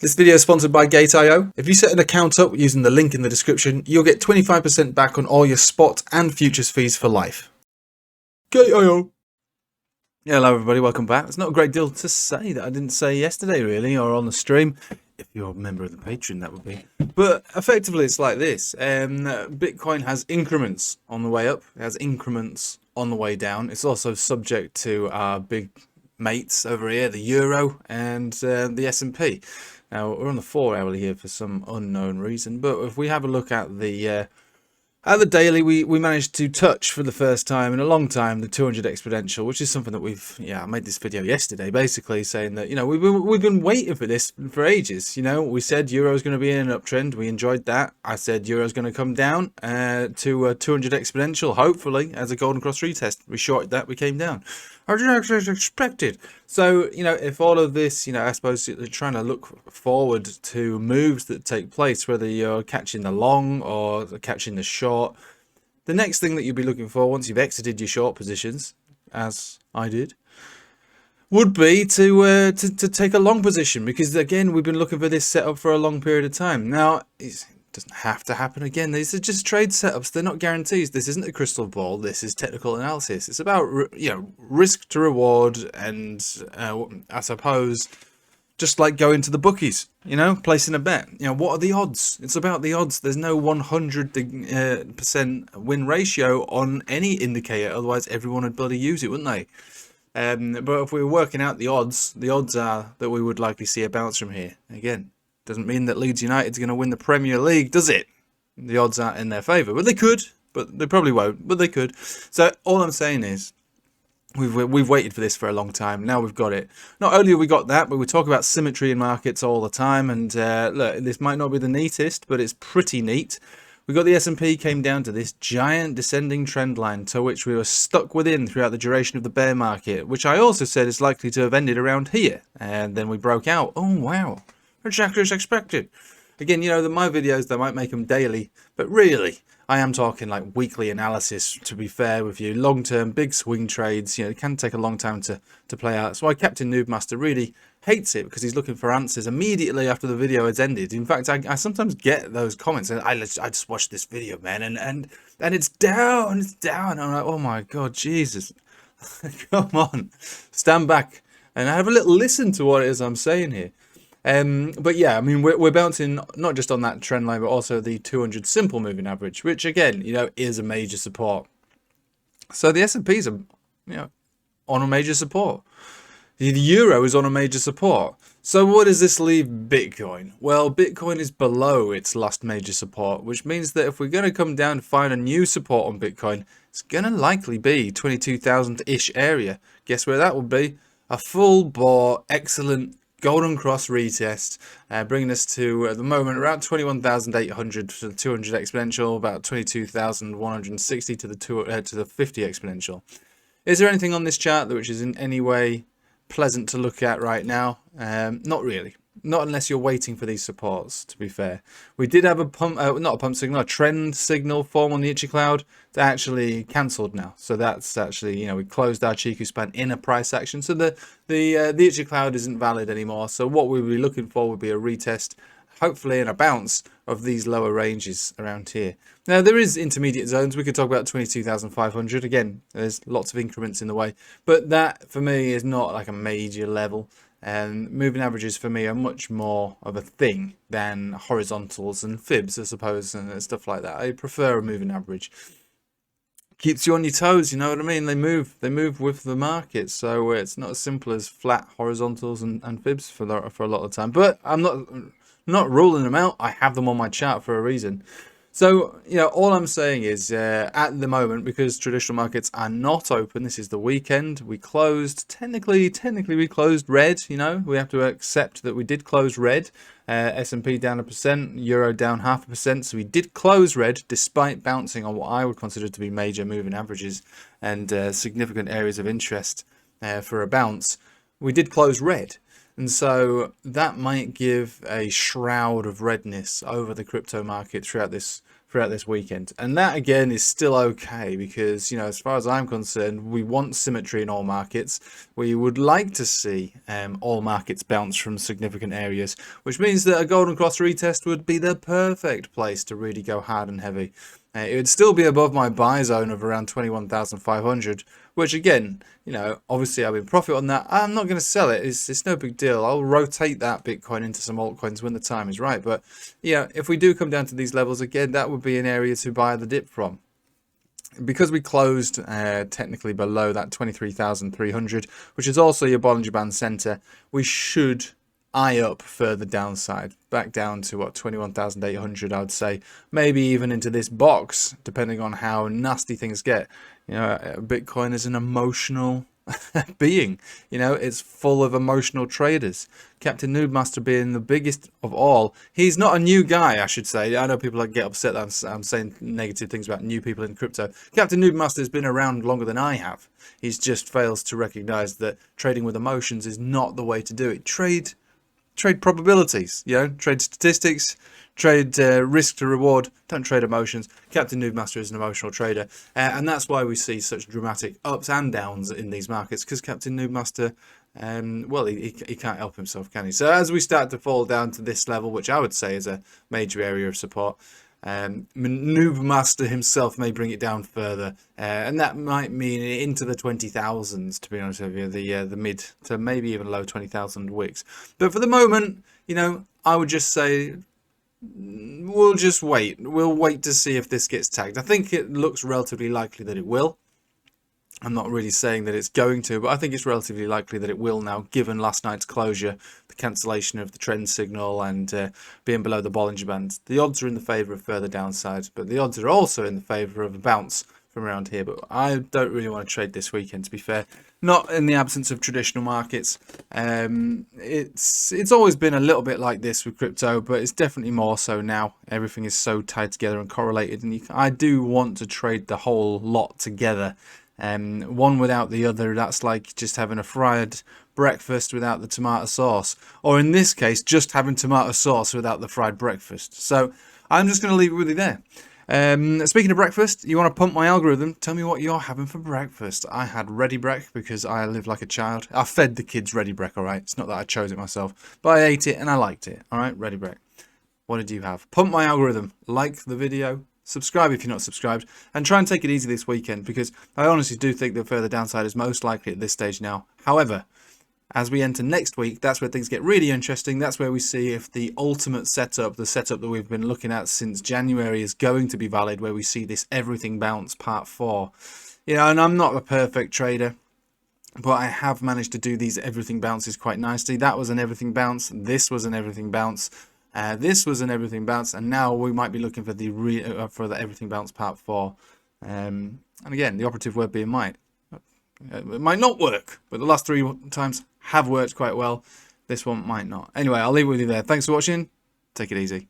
This video is sponsored by Gate.io. If you set an account up using the link in the description, you'll get 25% back on all your spot and futures fees for life. Gate.io. Yeah, hello everybody, welcome back. There's not a great deal to say that I didn't say yesterday really, or on the stream. If you're a member of the Patreon, that would be. But effectively it's like this. Bitcoin has increments on the way up. It has increments on the way down. It's also subject to our big mates over here, the Euro and the S&P. Now, we're on the 4-hourly here for some unknown reason, but if we have a look at the daily, we managed to touch for the first time in a long time the 200 exponential, which is something that I made this video yesterday, basically saying that, we've been waiting for this for ages. We said Euro's going to be in an uptrend. We enjoyed that. I said Euro's going to come down to a 200 exponential, hopefully, as a golden cross retest. We shorted that, we came down. I didn't actually expect it. So, if all of this, I suppose you're trying to look forward to moves that take place, whether you're catching the long or catching the short, the next thing that you'll be looking for once you've exited your short positions, as I did, would be to take a long position, because again, we've been looking for this setup for a long period of time. Now, it doesn't have to happen again. These are just trade setups. They're not guarantees. This isn't a crystal ball. This is technical analysis. It's about risk to reward, and I suppose just like going to the bookies, placing a bet. What are the odds? It's about the odds. There's no 100% win ratio on any indicator. Otherwise, everyone would bloody use it, wouldn't they? But if we were working out the odds are that we would likely see a bounce from here. Again, doesn't mean that Leeds United's going to win the Premier League, does it? The odds aren't in their favour, but they could. But they probably won't, but they could. So all I'm saying is, we've waited for this for a long time. Now we've got it. Not only have we got that, but we talk about symmetry in markets all the time. And look, this might not be the neatest, but it's pretty neat. We got the S&P came down to this giant descending trend line to which we were stuck within throughout the duration of the bear market, which I also said is likely to have ended around here. And then we broke out. Oh, wow. Exactly as expected. Again, my videos, they might make them daily, but really, I am talking like weekly analysis, to be fair with you. Long-term, big swing trades, it can take a long time to play out. So Captain Noobmaster really hates it because he's looking for answers immediately after the video has ended. In fact, I sometimes get those comments, and I just watched this video, man, and it's down, And I'm like, oh my God, Jesus. Come on, stand back and have a little listen to what it is I'm saying here. But yeah, I mean, we're bouncing not just on that trend line, but also the 200 simple moving average, which again, is a major support. So the S&P's are, on a major support. The Euro is on a major support. So what does this leave Bitcoin? Well, Bitcoin is below its last major support, which means that if we're going to come down to find a new support on Bitcoin, it's going to likely be 22,000-ish area. Guess where that would be? A full bore, excellent golden cross retest, bringing us to, at the moment, around 21,800 for the 200 exponential, about 22,160 to the 50 exponential. Is there anything on this chart which is in any way pleasant to look at right now? Not really. Not unless you're waiting for these supports, to be fair. We did have a a trend signal form on the Itchy Cloud. It's actually cancelled now. So that's actually, we closed our Chiku span in a price action. So the Itchy Cloud isn't valid anymore. So what we would be looking for would be a retest, hopefully in a bounce of these lower ranges around here. Now, there is intermediate zones. We could talk about 22,500. Again, there's lots of increments in the way. But that, for me, is not like a major level. And moving averages for me are much more of a thing than horizontals and fibs, I suppose, and stuff like that. I prefer a moving average. Keeps you on your toes, you know what I mean? They move with the market, so it's not as simple as flat horizontals and fibs for a lot of time. But I'm not ruling them out. I have them on my chart for a reason. So, all I'm saying is, at the moment, because traditional markets are not open, this is the weekend, we closed, technically we closed red, we have to accept that we did close red, S&P down 1%, Euro down 0.5%, so we did close red, despite bouncing on what I would consider to be major moving averages and significant areas of interest for a bounce. We did close red. And so that might give a shroud of redness over the crypto market throughout this throughout this weekend. And that again is still okay because, you know, as far as I'm concerned, we want symmetry in all markets. We would like to see all markets bounce from significant areas, which means that a golden cross retest would be the perfect place to really go hard and heavy. It would still be above my buy zone of around 21,500, which again, you know, obviously I've been profit on that. I'm not going to sell it. It's no big deal. I'll rotate that Bitcoin into some altcoins when the time is right. But yeah, if we do come down to these levels again, that would be an area to buy the dip from. Because we closed technically below that 23,300, which is also your Bollinger Band center, we should eye up further downside, back down to what, 21,800, I would say, maybe even into this box, depending on how nasty things get. You know, Bitcoin is an emotional being. You know, it's full of emotional traders. Captain Noobmaster being the biggest of all. He's not a new guy, I should say. I know people that get upset that I'm saying negative things about new people in crypto. Captain Noobmaster has been around longer than I have. He's just fails to recognize that trading with emotions is not the way to do it. Trade probabilities, you know, trade statistics, trade risk to reward, don't trade emotions. Captain Noobmaster is an emotional trader, and that's why we see such dramatic ups and downs in these markets, because Captain Noobmaster, well, he can't help himself, can he? So as we start to fall down to this level, which I would say is a major area of support, Noobmaster himself may bring it down further, and that might mean into the 20,000s, to be honest with you, the mid to maybe even low 20,000 wicks. But for the moment, you know, I would just say we'll just wait. We'll wait to see if this gets tagged. I think it looks relatively likely that it will. I'm not really saying that it's going to, but I think it's relatively likely that it will now, given last night's closure, the cancellation of the trend signal, and being below the Bollinger Band. The odds are in the favour of further downside, but the odds are also in the favour of a bounce from around here. But I don't really want to trade this weekend, to be fair. Not in the absence of traditional markets. It's always been a little bit like this with crypto, but it's definitely more so now. Everything is so tied together and correlated, and I do want to trade the whole lot together. One without the other, that's like just having a fried breakfast without the tomato sauce, or in this case just having tomato sauce without the fried breakfast. So I'm just going to leave it with you there. Speaking of breakfast, you want to pump my algorithm, tell me what you're having for breakfast. I had Ready Brek because I live like a child. I fed the kids Ready Brek, alright? It's not that I chose it myself, but I ate it and I liked it. Alright, Ready Brek. What did you have? Pump my algorithm, like the video, subscribe if you're not subscribed, and try and take it easy this weekend, because I honestly do think that further downside is most likely at this stage now. However, as we enter next week, that's where things get really interesting. That's where we see if the ultimate setup, the setup that we've been looking at since January, is going to be valid, where we see this everything bounce part 4. You know, and I'm not a perfect trader, but I have managed to do these everything bounces quite nicely. That was an everything bounce. This was an everything bounce. This was an everything bounce, and now we might be looking for the everything bounce part 4. And again, the operative word being might. It might not work, but the last 3 times have worked quite well. This one might not. Anyway, I'll leave it with you there. Thanks for watching. Take it easy.